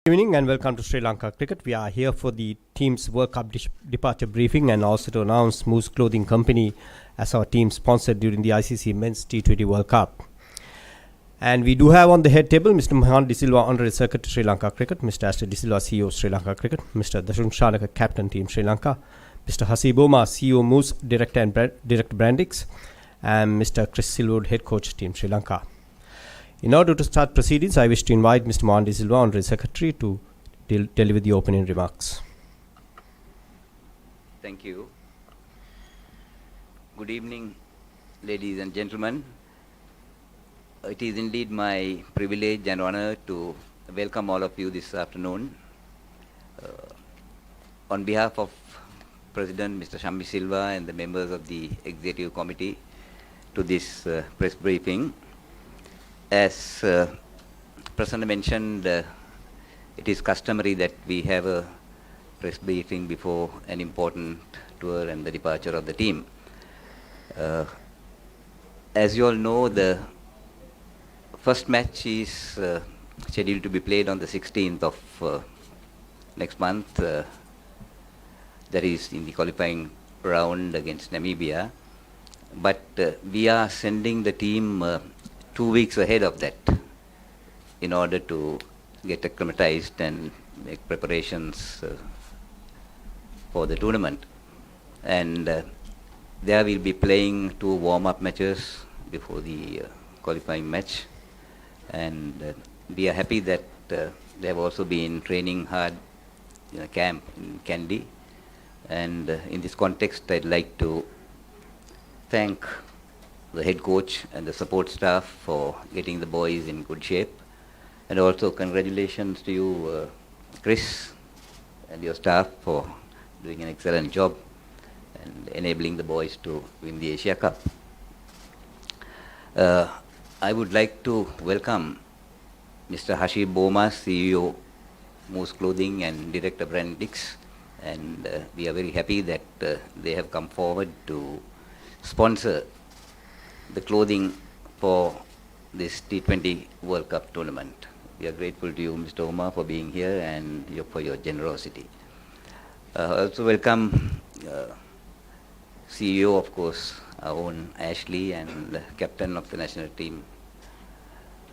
Good evening and welcome to Sri Lanka Cricket. We are here for the team's World Cup departure briefing and also to announce Moose Clothing Company as our team sponsored during the ICC Men's T20 World Cup. And we do have on the head table Mr. Mohan De Silva, Honorary Secretary Sri Lanka Cricket, Mr. Astor De Silva, CEO Sri Lanka Cricket, Mr. Dashun Shanaka, Captain Team Sri Lanka, Mr. Hasib Omar, CEO Moose, Director and Director Brandix, and Mr. Chris Silwood, Head Coach Team Sri Lanka. In order to start proceedings, I wish to invite Mr. Mohan De Silva, Honorary Secretary, to deliver the opening remarks. Thank you. Good evening, ladies and gentlemen. It is indeed my privilege and honor to welcome all of you this afternoon. On behalf of President Mr. Shammi Silva and the members of the Executive Committee to this press briefing, as President mentioned, it is customary that we have a press briefing before an important tour and the departure of the team. As you all know, the first match is scheduled to be played on the 16th of next month. That is in the qualifying round against Namibia. But we are sending the team 2 weeks ahead of that in order to get acclimatized and make preparations for the tournament. And there we'll be playing 2 warm-up matches before the qualifying match. And we are happy that they have also been training hard in a camp in Kandy. And in this context, I'd like to thank the head coach and the support staff for getting the boys in good shape. And also congratulations to you, Chris, and your staff for doing an excellent job and enabling the boys to win the Asia Cup. I would like to welcome Mr. Hasib Omar, CEO Moose Clothing and Director Brandix, and we are very happy that they have come forward to sponsor the clothing for this T20 World Cup tournament. We are grateful to you, Mr. Omar, for being here and for your generosity. Also welcome CEO, of course, our own Ashley, and Captain of the national team,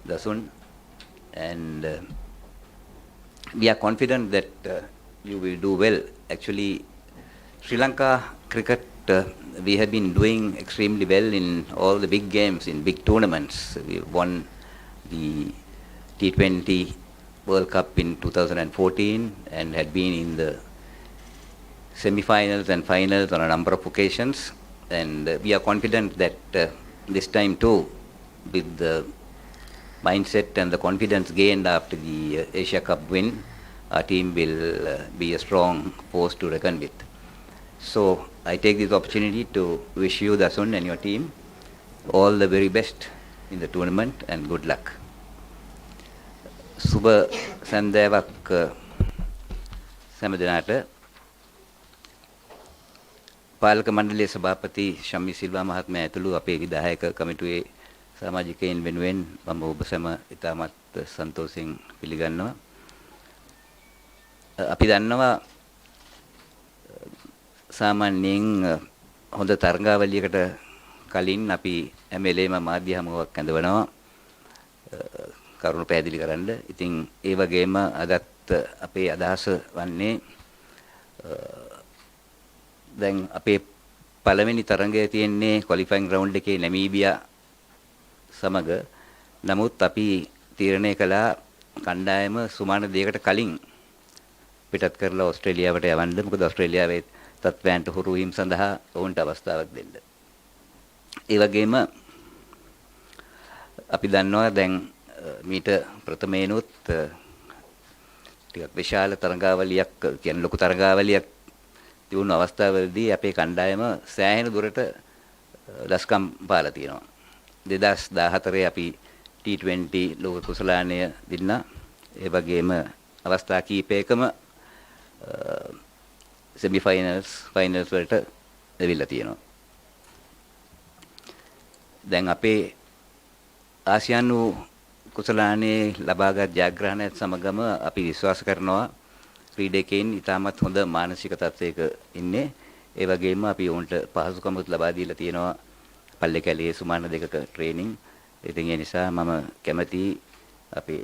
Dasun. And we are confident that you will do well. Actually, Sri Lanka cricket, we have been doing extremely well in all the big games, in big tournaments. We won the T20 World Cup in 2014 and had been in the semi-finals and finals on a number of occasions. And we are confident that this time too, with the mindset and the confidence gained after the Asia Cup win, our team will be a strong force to reckon with. So I take this opportunity to wish you, Dasun, and your team all the very best in the tournament and good luck. Suba Sandevak Samadinata පාලක මණ්ඩලයේ සභාපති ශම්මි සිල්වා මහත්මයා ඇතුළු අපේ විධායක කමිටුවේ සමාජිකයින් වෙනුවෙන් මම ඔබ සැම ඉතාමත් සන්තෝෂයෙන් පිළිගන්නවා. අපි දන්නවා සාමාන්‍යයෙන් හොඳ තරඟාවලියකට කලින් අපි හැම වෙලේම මාධ්‍ය හමුවක් ඇඳවනවා කරුණු පැහැදිලි කරන්න. ඉතින් ඒ වගේම අදත් අපේ අදහස වන්නේ දැන් අපේ පළවෙනි තරඟය තියෙන්නේ ක්වොලිෆයිං රවුන්ඩ් එකේ නැමීබියා සමග. නමුත් අපි තීරණය කළා කණ්ඩායම සුමාන දෙයකට කලින් පිටත් කරලා ඕස්ට්‍රේලියාවට යවන්න. මොකද ඕස්ට්‍රේලියාවේ තත්ත්වයන්ට හුරු වීම සඳහා ඔවුන්ට අවස්ථාවක් දෙන්න. ඒ වගේම අපි දන්නවා දැන් මීට ප්‍රථමේනොත් ටිකක් විශාල තරඟාවලියක් කියන්නේ ලොකු තරඟාවලියක් තිබුණු අවස්ථාවවලදී අපේ කණ්ඩායම සෑහෙන දුරට දස්කම් පාලා තියෙනවා. 2014 අපි T20 ලෝක කුසලානය දින්නා. ඒ වගේම අවස්ථා කීපයකම semi finals finals වලට දෙවිලා තියෙනවා. දැන් අපේ ආසියානු කුසලානේ ලබාගත් ජයග්‍රහණයත් සමගම අපි විශ්වාස කරනවා ක්‍රීඩකයන් ඉතාමත් හොඳ මානසික තත්ත්වයක ඉන්නේ. ඒ වගේම අපි උන්ට පහසුකම්ත් ලබා දීලා තියෙනවා පල්ලේ කැලේ සුමාන දෙකක ට්‍රේනින්. ඉතින් ඒ නිසා මම කැමැතියි අපේ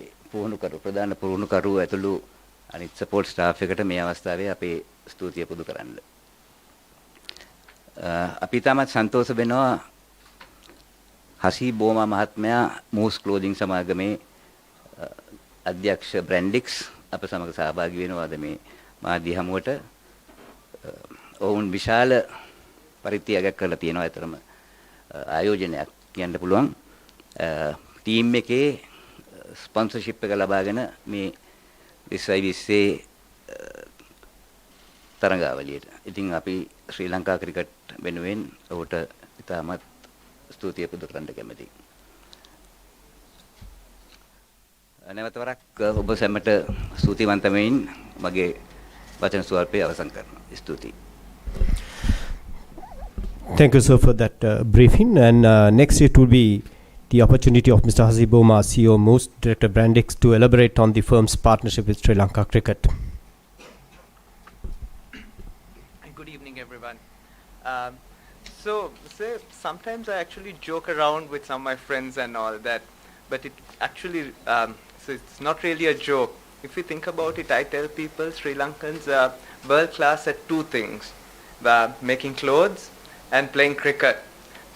ප්‍රධාන පුහුණුකරු ඇතුළු අනිත් සපෝට් ස්ටාෆ් එකට මේ අවස්ථාවේ අපේ ස්තුතිය පුදු කරන්න. අපි ඉතාමත් සන්තෝෂ වෙනවා හසී බෝමා මහත්මයා මූස් ක්ලෝදින් සමාගමේ අධ්‍යක්ෂ බ්‍රැන්ඩික්ස් අප සමග සහභාගී වෙනවාද මේ මාධ්‍ය හමුවට. ඔවුන් විශාල පරිත්‍යාගයක් කරලා තියෙනවා. අතරම ආයෝජනයක් කියන්න පුළුවන්. ටීම් එකේ ස්පොන්සර්ෂිප් එක ලබාගෙන මේ 2020 තරඟාවලියට. ඉතින් අපි ශ්‍රී ලංකා ක්‍රිකට් වෙනුවෙන් ඔහුට ඉතාමත් ස්තුතිය පුද කරන්න කැමැතියි. නැවත වරක් ඔබ සැමට ස්තුතිවන්ත වෙමින් මගේ වචන ස්වල්පය අවසන් කරනවා. ස්තුතියි. Thank you, sir, for that briefing. And next it will be the opportunity of Mr. Hasiboma, CEO, Moose, Director Brandix, to elaborate on the firm's partnership with Sri Lanka Cricket. Good evening, everyone. Say, sometimes I actually joke around with some of my friends and all that, but it actually, so it's not really a joke. If you think about it, I tell people Sri Lankans are world class at two things, making clothes and playing cricket.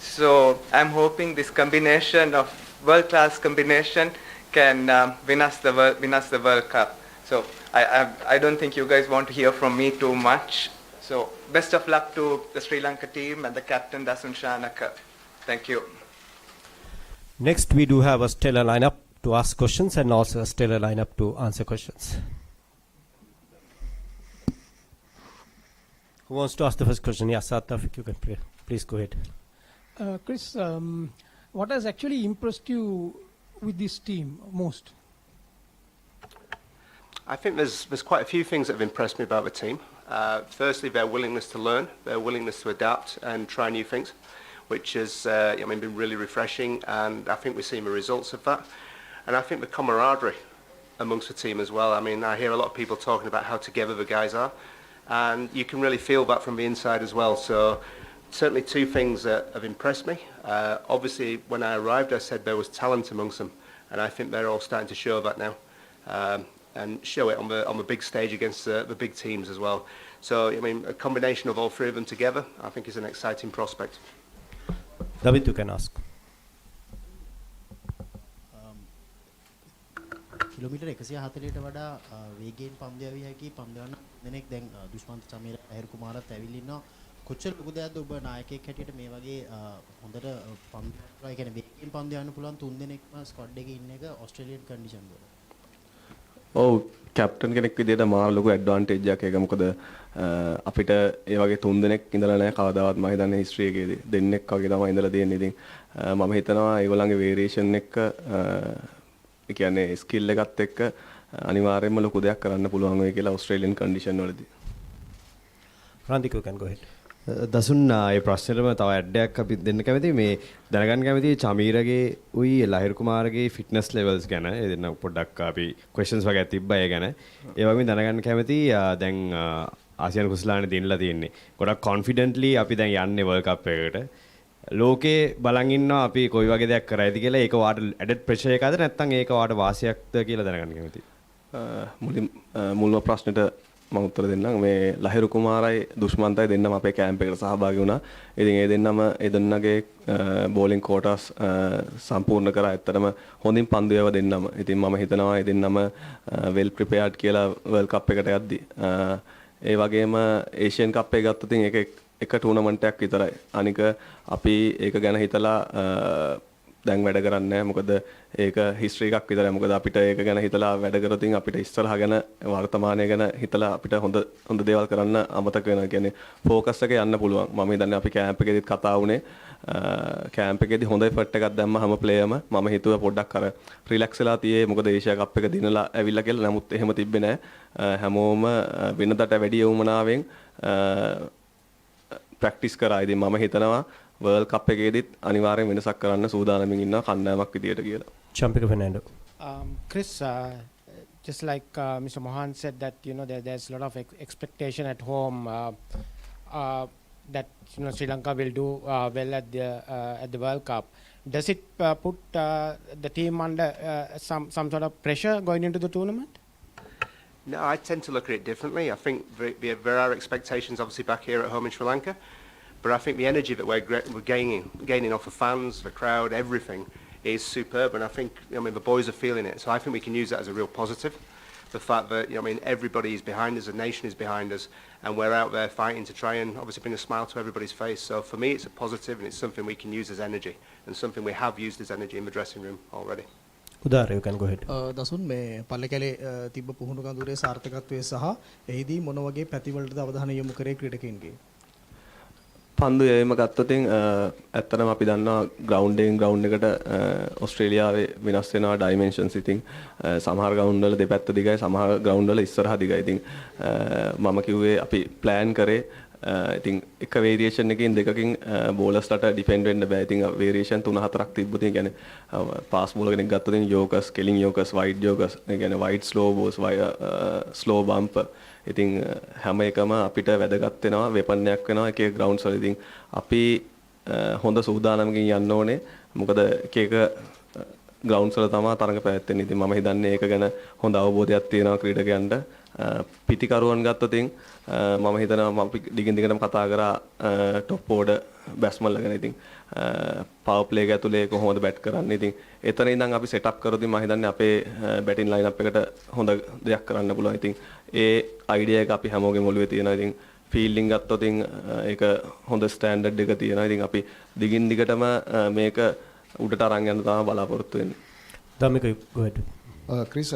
So I'm hoping this combination of world class combination can win us the World Cup. So I don't think you guys want to hear from me too much. So best of luck to the Sri Lanka team and the captain Dasun Shanaka. Thank you. Next, we do have a stellar lineup to ask questions and also a stellar lineup to answer questions. Who wants to ask the first question? Yeah, Sataf, if you can please go ahead. Chris, what has actually impressed you with this team most? I think there's quite a few things that have impressed me about the team. Firstly, their willingness to learn, their willingness to adapt and try new things, which has been really refreshing, and I think we're seeing the results of that. And I think the camaraderie amongst the team as well. I mean, I hear a lot of people talking about how together the guys are, and you can really feel that from the inside as well. So certainly two things that have impressed me. Obviously, when I arrived, I said there was talent amongst them, and I think they're all starting to show that now. And show it on the big stage against the big teams as well. So, I mean, a combination of all three of them together, I think is an exciting prospect. David, you can ask. Kilometre 140ට වඩා වේගයෙන් පන්දු යවිය හැකි පන්දුවන දෙනෙක් දැන් දුෂ්මන්ත චමීර ඇහිරු කුමාරත් ඇවිල්ලා ඉන්නවා. කොච්චර ලොකු දෙයක්ද ඔබ නායකයෙක් හැටියට මේ වගේ හොඳට පන්දු ඒ කියන්නේ වේගයෙන් පන්දු යන්න පුළුවන් තුන් දෙනෙක්ම ස්ක්වඩ් එකේ ඉන්න එක ඕස්ට්‍රේලියන් කන්ඩිෂන් වල. ඔව් කැප්ටන් කෙනෙක් විදිහට මා ලොකු ඇඩ්වාන්ටේජ් එකක් ඒක මොකද අපිට ඒ වගේ තුන් දෙනෙක් ඉඳලා නැහැ කවදාවත් මම හිතන්නේ හිස්ටරි එකේදී දෙන්නෙක් වගේ තමයි ඉඳලා තියෙන්නේ. ඉතින් මම හිතනවා ඒගොල්ලන්ගේ වේරියේෂන් එක ඒ කියන්නේ ස්කිල් එකත් එක්ක අනිවාර්යයෙන්ම ලොකු දෙයක් කරන්න පුළුවන් වෙයි කියලා ඕස්ට්‍රේලියන් කන්ඩිෂන් වලදී. Randik, you can go ahead. දසුන් ඒ ප්‍රශ්නෙටම තව ඇඩ්ඩයක් අපි දෙන්න කැමතියි මේ දැනගන්න කැමතියි චමීරගේ උයි ලහිරු කුමාරගේ ෆිට්නස් ලෙවල්ස් ගැන ඒ දෙන්න පොඩ්ඩක් අපි ක්වෙස්චන්ස් වගේ තිබ්බා ඒ ගැන ඒ වගේම දැනගන්න කැමතියි දැන් ආසියානු කුසලානේ දිනලා තියෙන්නේ ගොඩක් කොන්ෆිඩන්ට්ලි අපි දැන් යන්නේ වර්ල්ඩ් කප් එකකට ලෝකේ බලන් ඉන්නවා අපි කොයි වගේ දෙයක් කරයිද කියලා ඒක වාට ඇඩඩ් ප්‍රෙෂර් එකක්ද නැත්නම් ඒක වාට වාසියක්ද කියලා දැනගන්න කැමතියි මුල්ම ප්‍රශ්නෙට මම උත්තර දෙන්නම් මේ ලහිරු කුමාරයි දුෂ්මන්තයි දෙන්නම අපේ කැම්ප් එකට සහභාගී වුණා. ඉතින් ඒ දෙන්නගේ බෝලින් කෝටස් සම්පූර්ණ කරා. ඇත්තටම හොඳින් පන්දු ඒවා දෙන්නම. ඉතින් මම හිතනවා ඒ දෙන්නම වෙල් ප්‍රිපෙයාර්ඩ් කියලා වර්ල්ඩ් කප් එකට යද්දි. ඒ වගේම ඒෂියන් කප් එක ගත්තොත් ඉතින් ඒක එක ටූර්නමන්ට් එකක් විතරයි. අනික අපි ඒක ගැන හිතලා දැන් වැඩ කරන්නේ නැහැ. මොකද ඒක හිස්ටරි එකක් විතරයි. මොකද අපිට ඒක ගැන හිතලා වැඩ කරොත් අපිට ඉස්සරහ ගැන වර්තමානය ගැන හිතලා අපිට හොඳ දේවල් කරන්න අමතක වෙනවා. කියන්නේ ફોකස් එක යන්න පුළුවන්. මම හිතන්නේ අපි කැම්ප් එකේදීත් කතා වුණේ කැම්ප් එකේදී හොඳ එෆර්ට් එකක් දැම්ම හැම ප්ලේයර්ම මම හිතුවා පොඩ්ඩක් අර රිලැක්ස් වෙලා තියේ. මොකද ඒෂියා කප් එක දිනලා ඇවිල්ලා කියලා. නමුත් එහෙම තිබ්බේ නැහැ. හැමෝම වෙනදට වැඩි යොමුනාවෙන් ප්‍රැක්ටිස් කරා. ඉතින් මම හිතනවා වර්ල්ඩ් කප් එකේදීත් අනිවාර්යෙන් වෙනසක් කරන්න සූදානම්ින් ඉන්නවා කණ්ඩායමක් විදියට කියලා. Champika Fernando. Chris, just like Mr. Mohan said that there's a lot of expectation at home that Sri Lanka will do well at the World Cup. Does it put the team under some sort of pressure going into the tournament? No, I tend to look at it differently. I think there are expectations obviously back here at home in Sri Lanka, but I think the energy that we're gaining off the fans, the crowd, everything is superb, and I think the boys are feeling it. So I think we can use that as a real positive. The fact that everybody is behind us, the nation is behind us, and we're out there fighting to try and obviously bring a smile to everybody's face. So for me, it's a positive, and it's something we can use as energy, and something we have used as energy in the dressing room already. Udar, you can go ahead. දසුන් මේ පල්ලකැලේ තිබ්බ පුහුණු කඳුරේ සාර්ථකත්වය සහ එහිදී මොන වගේ පැතිවලටද අවධානය යොමු කරේ ක්‍රීඩකයන්ගේ? පන්දු යැවීම ගත්තොතින් ඇත්තටම අපි දන්නවා ග්‍රවුන්ඩ් එකට ඕස්ට්‍රේලියාවේ වෙනස් වෙනවා ඩයිමෙන්ෂන්ස්. ඉතින් සමහර ග්‍රවුන්ඩ් වල දෙපැත්ත දිගයි, සමහර ග්‍රවුන්ඩ් වල ඉස්සරහා දිගයි. ඉතින් මම කිව්වේ අපි ප්ලෑන් කරේ ඉතින් එක වේරියේෂන් එකකින් දෙකකින් බෝලර්ස්ලට ඩිෆෙන්ඩ් වෙන්න බෑ. ඉතින් වේරියේෂන් 3-4ක් තිබ්බොත් ඒ කියන්නේ පාස් බෝලර් කෙනෙක් ගත්තොත් යෝකර්ස්, කෙලින් යෝකර්ස්, වයිඩ් යෝකර්ස්, ඒ කියන්නේ වයිඩ් ස්ලෝ බෝල්ස්, ස්ලෝ බම්පර්. ඉතින් හැම එකම අපිට වැදගත් වෙනවා, වෙපන් එකක් වෙනවා එක එක ග්‍රවුන්ඩ්ස් වල. ඉතින් අපි හොඳ සූදානමකින් යන්න ඕනේ. මොකද එක එක ග්‍රවුන්ඩ්ස් වල තමයි තරඟ පැවැත්වෙන්නේ. ඉතින් මම හිතන්නේ ඒක ගැන හොඳ අවබෝධයක් තියෙනවා ක්‍රීඩකයන්ට. පිටිකරුවන් ගත්තොතින් මම හිතනවා මම දිගින් දිගටම කතා කරා টොප් ඕඩර් බැට්ස්මන්ලා ගැන. ඉතින් පවර් ප්ලේ එක ඇතුලේ කොහොමද බැට් කරන්නේ. ඉතින් එතන ඉඳන් අපි සෙට් අප් කරොත් මම හිතන්නේ අපේ බැටින් ලයින් අප් එකට හොඳ දෙයක් කරන්න පුළුවන්. ඉතින් ඒ අයිඩියා එක අපි හැමෝගෙම ඔළුවේ තියෙනවා. ඉතින් ෆීල්ඩින් ගත්තොත් ඒක හොඳ ස්ටෑන්ඩඩ් එක තියෙනවා. ඉතින් අපි දිගින් දිගටම මේක උඩට අරන් යන්න තමයි බලාපොරොත්තු වෙන්නේ. Damika, go ahead. Chris,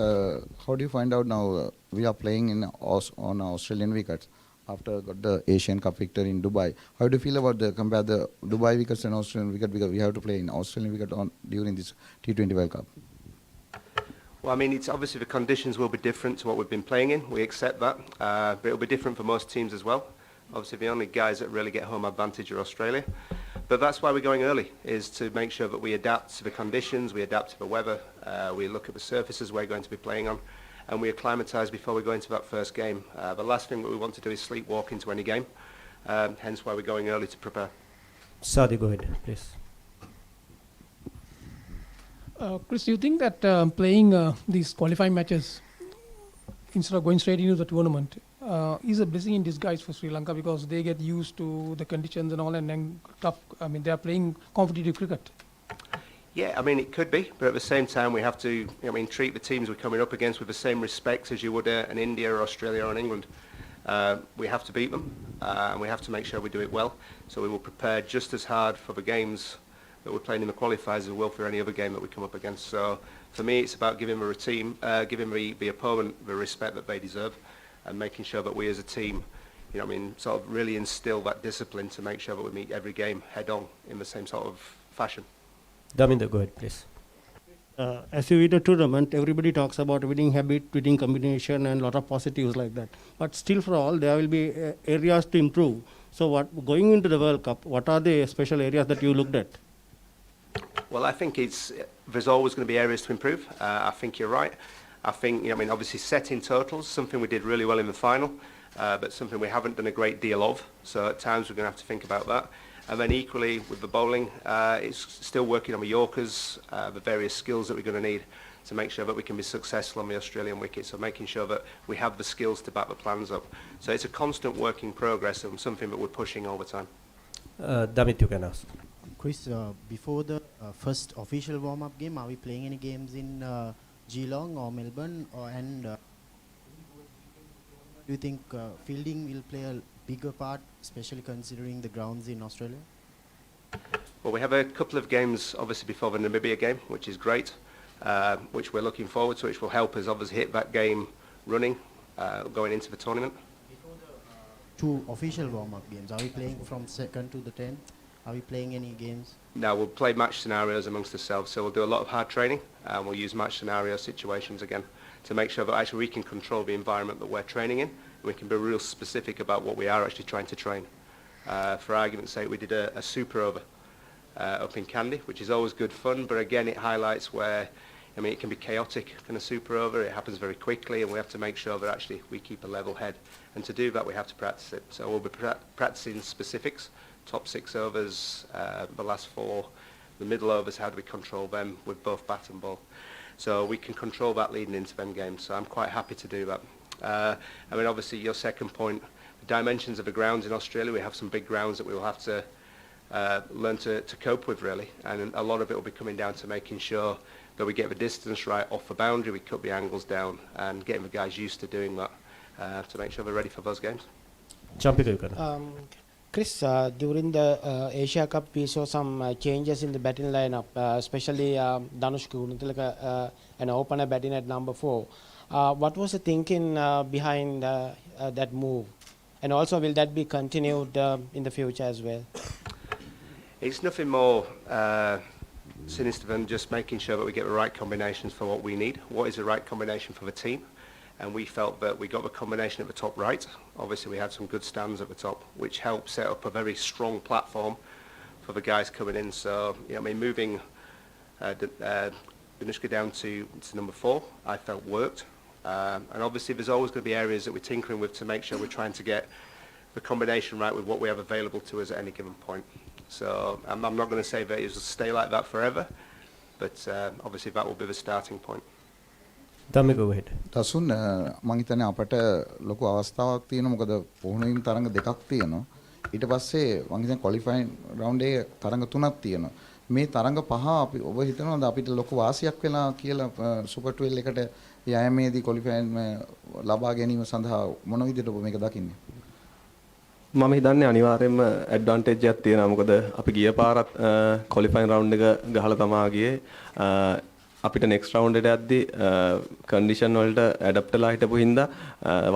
how do you find out now we are playing on Australian wickets after got the Asian Cup victory in Dubai? How do you feel about compare the Dubai wickets and Australian wicket, because we have to play in Australian wicket during this T20 World Cup? Well, it's obviously the conditions will be different to what we've been playing in. We accept that, but it'll be different for most teams as well. Obviously, the only guys that really get home advantage are Australia. But that's why we're going early, is to make sure that we adapt to the conditions, we adapt to the weather, we look at the surfaces we're going to be playing on, and we acclimatise before we go into that first game. The last thing that we want to do is sleepwalk into any game, hence why we're going early to prepare. Sadi, go ahead, please. Chris, do you think that playing these qualifying matches instead of going straight into the tournament is a blessing in disguise for Sri Lanka, because they get used to the conditions and all, and then they are playing competitive cricket? Yeah, it could be, but at the same time we have to treat the teams we're coming up against with the same respect as you would an India or Australia or an England. We have to beat them, and we have to make sure we do it well. So we will prepare just as hard for the games that we're playing in the qualifiers as we will for any other game that we come up against. So for me, it's about giving giving the opponent the respect that they deserve, and making sure that we as a team, sort of really instill that discipline to make sure that we meet every game head on in the same sort of fashion. Daminda, go ahead, please. As you win a tournament, everybody talks about winning habit, winning combination, and a lot of positives like that. But still, for all, there will be areas to improve. So, going into the World Cup, what are the special areas that you looked at? Well, I think there's always going to be areas to improve. I think you're right. I think, obviously setting totals, something we did really well in the final, but something we haven't done a great deal of. So at times we're going to have to think about that. And then equally with the bowling, it's still working on the Yorkers, the various skills that we're going to need to make sure that we can be successful on the Australian wicket. So making sure that we have the skills to back the plans up. So it's a constant work in progress and something that we're pushing all the time. Damit, you can ask. Chris, before the first official warm-up game, are we playing any games in Geelong or Melbourne? Do you think fielding will play a bigger part, especially considering the grounds in Australia? Well, we have a couple of games obviously before the Namibia game, which is great, which we're looking forward to, which will help us obviously hit that game running going into the tournament. Before the two official warm-up games, are we playing from 2nd to the 10th? Are we playing any games? No, we'll play match scenarios amongst ourselves, so we'll do a lot of hard training, and we'll use match scenario situations again to make sure that actually we can control the environment that we're training in, and we can be real specific about what we are actually trying to train. For argument's sake, we did a super over up in Kandy, which is always good fun, but again it highlights where I mean, it can be chaotic in a super over. It happens very quickly, and we have to make sure that actually we keep a level head. And to do that, we have to practice it. So we'll be practicing specifics, top 6 overs, the last 4, the middle overs, how do we control them with both bat and ball. So we can control that leading into them games. So I'm quite happy to do that. I mean, obviously, your second point, the dimensions of the grounds in Australia, we have some big grounds that we will have to learn to cope with, really. And a lot of it will be coming down to making sure that we get the distance right off the boundary, we cut the angles down, and getting the guys used to doing that to make sure they're ready for those games. Chris, during the Asia Cup, we saw some changes in the batting lineup, especially Danush Gunatilaka, an opener batting at number 4. What was the thinking behind that move? And also, will that be continued in the future as well? It's nothing more sinister than just making sure that we get the right combinations for what we need. What is the right combination for the team? And we felt that we got the combination at the top right. Obviously, we had some good stands at the top, which helped set up a very strong platform for the guys coming in. So, you know, I mean, moving Danushka down to number 4, I felt worked. And obviously, there's always going to be areas that we're tinkering with to make sure we're trying to get the combination right with what we have available to us at any given point. So I'm not going to say that it will stay like that forever, but obviously that will be the starting point. Dami, go ahead. දසුන් මම හිතන්නේ අපට ලොකු අවස්ථාවක් තියෙනවා මොකද පුහුණුවීම් තරඟ දෙකක් තියෙනවා ඊට පස්සේ මම හිතන්නේ ක්වොලිෆයින් රවුන්ඩ් එකේ තරඟ 3ක් තියෙනවා මේ තරඟ 5 අපි ඔබ හිතනවාද අපිට ලොකු වාසියක් වෙලා කියලා සුපර් 12 එකට යෑමේදී ක්වොලිෆයින් ලබා ගැනීම සඳහා මොන විදිහට ඔබ මේක දකින්නේ මම හිතන්නේ අනිවාර්යයෙන්ම ඇඩ්වාන්ටේජ් එකක් තියෙනවා මොකද අපි ගිය පාරත් ක්වොලිෆයින් රවුන්ඩ් එක ගහලා තමා ගියේ අපිට නෙක්ස්ට් රවුන්ඩ් එකට යද්දී කන්ඩිෂන් වලට ඇඩැප්ට් වෙලා හිටපු හින්දා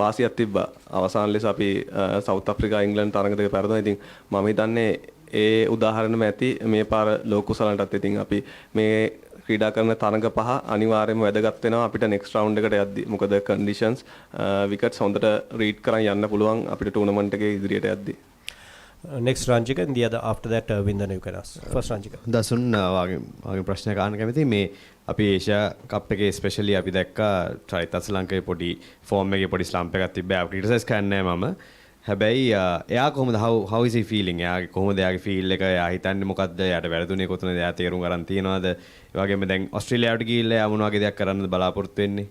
වාසියක් තිබ්බා. අවසාන ලෙස අපි සවුත් අප්‍රිකා ඉංග්ලන්ඩ් තරඟ දෙක පෙරදුනා. ඉතින් මම හිතන්නේ ඒ උදාහරණෙම ඇති මේ පාර ලෝකුසලන්ටත්. ඉතින් අපි මේ ක්‍රීඩා කරන තරඟ 5 අනිවාර්යයෙන්ම වැදගත් වෙනවා අපිට නෙක්ස්ට් රවුන්ඩ් එකට යද්දී. මොකද කන්ඩිෂන්ස් විකට්ස් හොඳට රීඩ් කරන් යන්න පුළුවන් අපිට ටූර්නමන්ට් එකේ ඉදිරියට යද්දී. Next Ranjika and the other after that Vindana you can ask. First Ranjika. දසුන් වගේ ප්‍රශ්නයක් අහන්න කැමතියි මේ අපි ඒෂියා කප් එකේ ස්පෙෂලි අපි දැක්කා ශ්‍රී ලංකාවේ පොඩි ෆෝම් එකේ පොඩි ස්ලම්ප් එකක් තිබ්බා අපි ක්‍රිටිසයිස් කරන්නේ නැහැ මම හැබැයි එයා කොහොමද how is he feeling එයාගේ කොහොමද එයාගේ ෆීල් එක එයා හිතන්නේ මොකද්ද එයාට වැරදුනේ කොතනද එයා තේරුම් ගන්න තියනවාද ඒ වගේම දැන් ඕස්ට්‍රේලියාවට ගිහිල්ලා එයා මොන වගේ දෙයක් කරන්නද බලාපොරොත්තු වෙන්නේ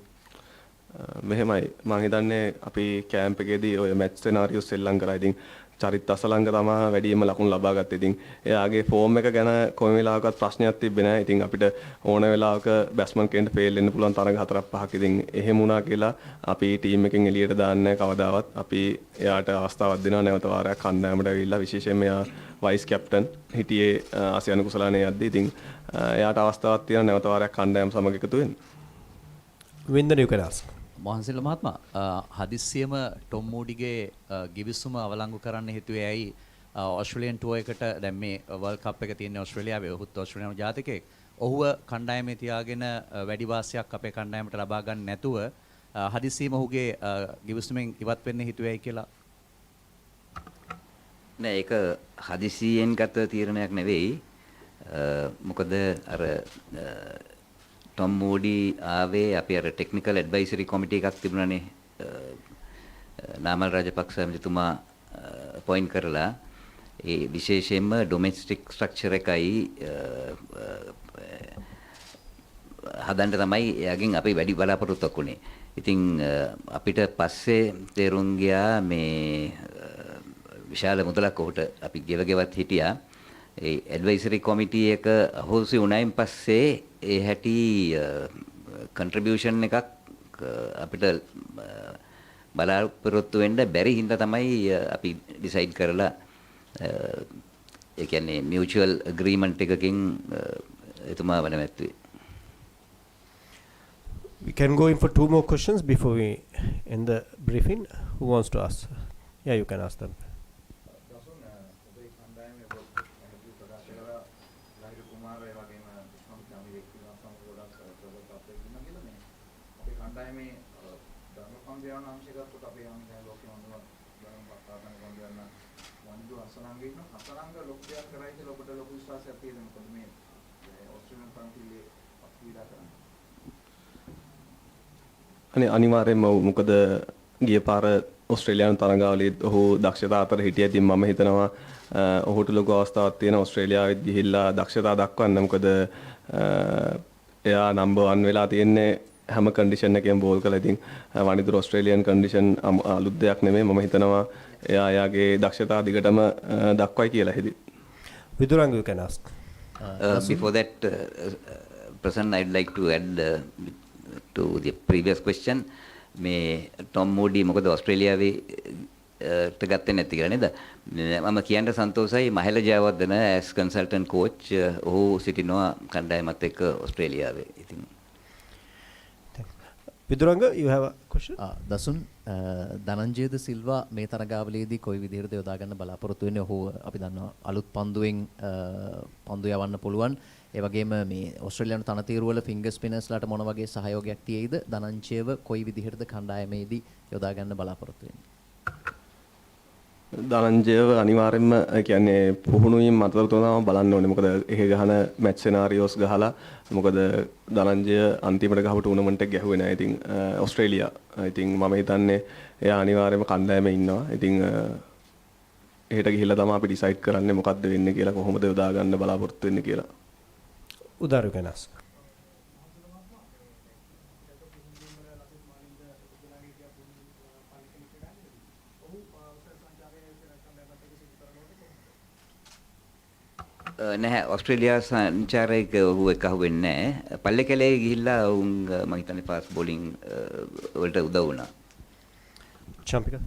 මෙහෙමයි මම හිතන්නේ අපි කැම්ප් එකේදී ඔය මැච් සිනාරියෝස් සෙල්ලම් කරා ඉතින් චරිත් අසලංග තමයි වැඩිම ලකුණු ලබා ගත්තේ. ඉතින් එයාගේ ෆෝම් එක ගැන කොයි වෙලාවකවත් ප්‍රශ්නයක් තිබ්බේ නැහැ. ඉතින් අපිට ඕන වෙලාවක බැට්ස්මන් කෙනෙක්ට ෆේල් වෙන්න පුළුවන් තරඟ 4-5ක්. ඉතින් එහෙම වුණා කියලා අපි ටීම් එකෙන් එළියට දාන්නේ කවදාවත්. අපි එයාට අවස්ථාවක් දෙනවා නැවත වාරයක් කණ්ඩායමට ඇවිල්ලා විශේෂයෙන්ම එයා වයිස් කැප්ටන් හිටියේ ආසියානු කුසලානේ යද්දී. ඉතින් එයාට අවස්ථාවක් තියෙනවා නැවත වාරයක් කණ්ඩායම සමග එකතු වෙන්න. Vindana you can ask. මොහන්සිල්ල මහත්මයා හදිස්සියම ටොම් මූඩිගේ ගිවිසුම අවලංගු කරන්න හේතුවේ ඇයි ඕස්ට්‍රේලියන් ටුවර් එකට දැන් මේ වර්ල්ඩ් කප් එක තියෙන ඕස්ට්‍රේලියාවේ ඔහුත් ඕස්ට්‍රේලියානු ජාතිකයෙක්. ඔහුව කණ්ඩායමේ තියාගෙන වැඩි වාසියක් අපේ කණ්ඩායමට ලබා ගන්න නැතුව හදිස්සියම ඔහුගේ ගිවිසුමෙන් ඉවත් වෙන්න හේතුවේ ඇයි කියලා. නෑ ඒක හදිසියෙන් ගත තීරණයක් නෙවෙයි. මොකද අර ටොම් මූඩි ආවේ අපි අර ටෙක්නිකල් ඇඩ්වයිසරි කොමිටි එකක් තිබුණානේ නාමල් රාජපක්ෂ මැතිතුමා අපොයින්ට් කරලා ඒ විශේෂයෙන්ම ඩොමෙස්ටික් ස්ට්‍රක්චර් එකයි හදන්න තමයි එයාගෙන් අපි වැඩි බලාපොරොත්තුවක් උනේ. ඉතින් අපිට පස්සේ තේරුම් ගියා මේ විශාල මුදලක් ඔහුට අපි ගෙවගෙවත් හිටියා. ඒ ඇඩ්වයිසරි කොමිටි එක හොසි උණයින් පස්සේ ඒ හැටි කන්ට්‍රිබියුෂන් එකක් අපිට බලාපොරොත්තු වෙන්න බැරි හින්දා තමයි අපි ඩිසයිඩ් කරලා ඒ කියන්නේ මියුචුවල් ඇග්‍රීමන්ට් එකකින් එතුමා වනමැත්තුවේ. We can go in for 2 more questions before we end the briefing. Who wants to ask? Yeah, you can ask them. අනිවාර්යයෙන්ම මොකද ගිය පාර ඕස්ට්‍රේලියානු තරඟාවලියේත් ඔහු දක්ෂතා අතර හිටියා. ඉතින් මම හිතනවා ඔහුට ලොකු අවස්ථාවක් තියෙන ඕස්ට්‍රේලියාවෙත් ගිහිල්ලා දක්ෂතා දක්වන්න. මොකද එයා නම්බර් 1 වෙලා තියෙන්නේ හැම කන්ඩිෂන් එකෙම බෝල් කරලා. ඉතින් වනිදුර ඕස්ට්‍රේලියන් කන්ඩිෂන් අලුත් දෙයක් නෙමෙයි. මම හිතනවා එයා එයාගේ දක්ෂතා දිගටම දක්වයි කියලා හිතේ. Viduranga, you can ask. Before that, Prasanna, I'd like to add to the previous question. මේ ටොම් මූඩි මොකද ඕස්ට්‍රේලියාවේ ගත්තේ නැති කියලා නේද? මම කියන්න සන්තෝෂයි මහල ජයවර්ධන as consultant coach ඔහු සිටිනවා කණ්ඩායමත් එක්ක ඕස්ට්‍රේලියාවේ. ඉතින් Viduranga, you have a question? දසුන් ධනංජයද සිල්වා මේ තරගාවලියේදී කොයි විදිහටද යොදා ගන්න බලාපොරොත්තු වෙන්නේ? ඔහු අපි දන්නවා අලුත් පන්දුවෙන් පන්දු යවන්න පුළුවන්. ඒ වගේම මේ ඕස්ට්‍රේලියානු තනතිරු වල ෆිංගර් ස්පිනර්ස්ලාට මොන වගේ සහයෝගයක් තියෙයිද? ධනංජයව කොයි විදිහටද කණ්ඩායමේදී යොදා ගන්න බලාපොරොත්තු වෙන්නේ? ධනංජයව අනිවාර්යයෙන්ම කියන්නේ පුහුණුවීම් අතර තමයි බලන්න ඕනේ. මොකද එහෙ ගහන මැච් සිනාරියෝස් ගහලා මොකද ධනංජය අන්තිමට ගහපු ටූර්නමන්ට් එක ගැහුවේ නැහැ. ඉතින් ඕස්ට්‍රේලියා. ඉතින් මම හිතන්නේ එයා අනිවාර්යයෙන්ම කණ්ඩායමේ ඉන්නවා. ඉතින් එහෙට ගිහිල්ලා තමයි අපි ඩිසයිඩ් කරන්නේ මොකද්ද වෙන්නේ කියලා, කොහොමද යොදා ගන්න බලාපොරොත්තු වෙන්නේ කියලා. Udar, you can ask. නැහැ ඕස්ට්‍රේලියා සංචාරයක ඔහු එක්ක අහුවෙන්නේ නැහැ. පල්ලේ කැලේ ගිහිල්ලා උන් මම හිතන්නේ ෆාස්ට් බෝලින් වලට උදව් වුණා. Champika?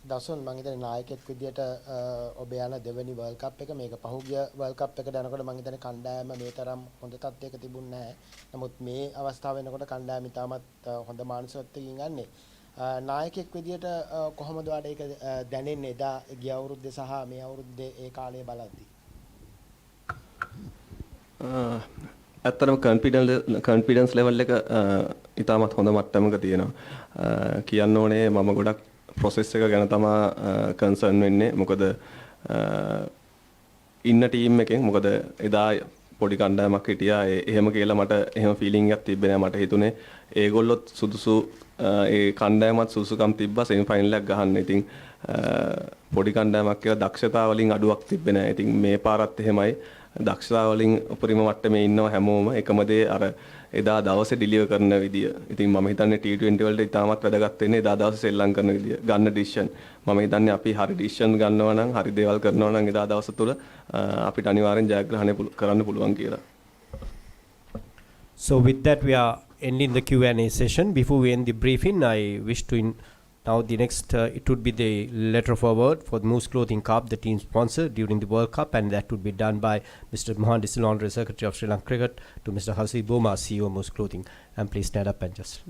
දසුන් මම හිතන්නේ නායකයෙක් විදියට ඔබ යන දෙවෙනි වර්ල්ඩ් කප් එක මේක පහුගිය වර්ල්ඩ් කප් එකට යනකොට මම හිතන්නේ කණ්ඩායම මේ තරම් හොඳ තත්ත්වයක තිබුණේ නැහැ. නමුත් මේ අවස්ථාව වෙනකොට කණ්ඩායම ඉතාමත් හොඳ මානසිකත්වයකින් යන්නේ. නායකයෙක් විදියට කොහොමද ඔයාලට ඒක දැනෙන්නේ එදා ගිය අවුරුද්දේ සහ මේ අවුරුද්දේ ඒ කාලය බලද්දී? ඇත්තටම කොන්ෆිඩන්ස් ලෙවල් එක ඉතාමත් හොඳ මට්ටමක තියෙනවා. කියන්න ඕනේ මම ගොඩක් ප්‍රොසෙස් එක ගැන තමයි කන්සර්න් වෙන්නේ. මොකද ඉන්න ටීම් එකෙන් මොකද එදා පොඩි කණ්ඩායමක් හිටියා. එහෙම කියලා මට එහෙම ෆීලිං එකක් තිබ්බේ නෑ. මට හිතුනේ ඒගොල්ලොත් සුදුසු ඒ කණ්ඩායමත් සුදුසුකම් තිබ්බා සෙමි ෆයිනල් එකක් ගහන්න. ඉතින් පොඩි කණ්ඩායමක් කියලා දක්ෂතා වලින් අඩුවක් තිබ්බේ නෑ. ඉතින් මේ පාරත් එහෙමයි. දක්ෂතා වලින් උපරිම මට්ටමේ ඉන්නවා හැමෝම. එකම දේ අර එදා දවසේ ඩිලිවර් කරන විදිය. ඉතින් මම හිතන්නේ T20 වලට ඉතාමත් වැදගත් වෙන්නේ එදා දවසේ සෙල්ලම් කරන විදිය. ගන්න ඩිසිෂන්. මම හිතන්නේ අපි හරි ඩිසිෂන් ගන්නවා නම් හරි දේවල් කරනවා නම් එදා දවස තුල අපිට අනිවාර්යෙන් ජයග්‍රහණය කරන්න පුළුවන් කියලා. So with that we are ending the Q&A session. Before we end the briefing, I wish to now the next it would be the letter of award for the Moose Clothing Cup, the team sponsor during the World Cup, and that would be done by Mr. Mohan Disilondre, Secretary of Sri Lanka Cricket, to Mr. Harsi Boma, CEO of Moose Clothing. And please stand up and just